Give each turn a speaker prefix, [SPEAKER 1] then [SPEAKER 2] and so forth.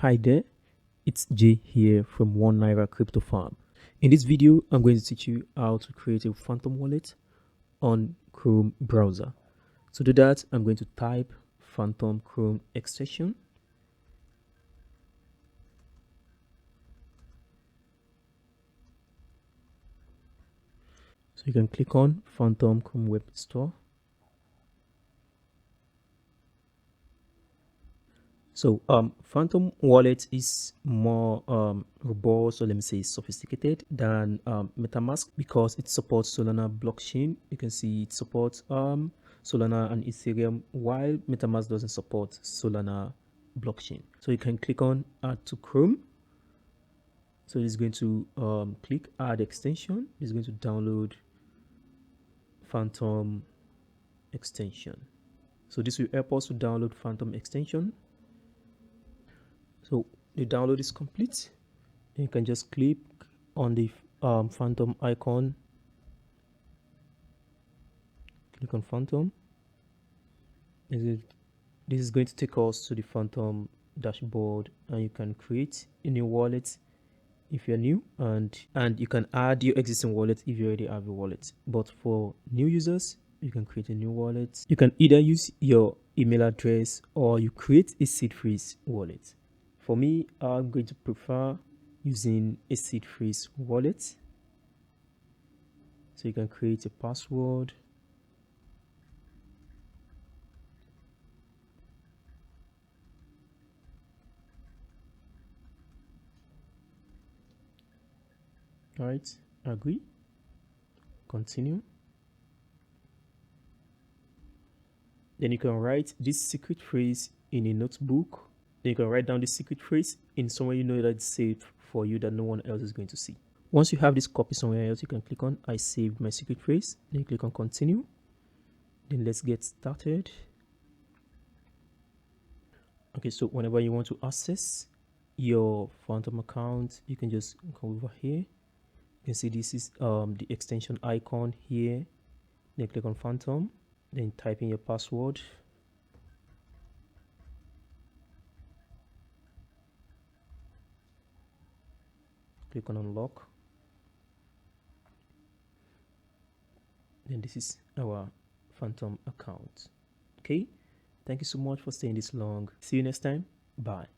[SPEAKER 1] Hi there, it's Jay here from 1 Naira Crypto Farm. In this video, I'm going to teach you how to create a Phantom wallet on Chrome browser. To do that, I'm going to type Phantom Chrome extension. So you can click on Phantom Chrome Web Store. So Phantom wallet is more robust, or let me say sophisticated than MetaMask because it supports Solana blockchain. You can see it supports Solana and Ethereum, while MetaMask doesn't support Solana blockchain. So you can click on Add to Chrome. So it's going to click Add extension. It's going to download Phantom extension. So this will help us to download Phantom extension. So the download is complete. You can just click on the Phantom icon. Click on Phantom. This is going to take us to the Phantom dashboard, and you can create a new wallet if you're new, and you can add your existing wallet if you already have a wallet. But for new users, you can create a new wallet. You can either use your email address or you create a seed phrase wallet. For me, I'm going to prefer using a seed phrase wallet. So you can create a password. All right, agree, continue. Then you can write this secret phrase in a notebook. Then you can write down the secret phrase in somewhere you know that it's safe for you, that no one else is going to see. Once you have this copy somewhere else, you can click on I saved my secret phrase. Then you click on continue. Then let's get started. Okay, so whenever you want to access your Phantom account, you can just come over here. You can see this is the extension icon here. Then click on Phantom. Then type in your password. Click on unlock. Then this is our Phantom account. Okay, thank you so much for staying this long. See you next time. Bye.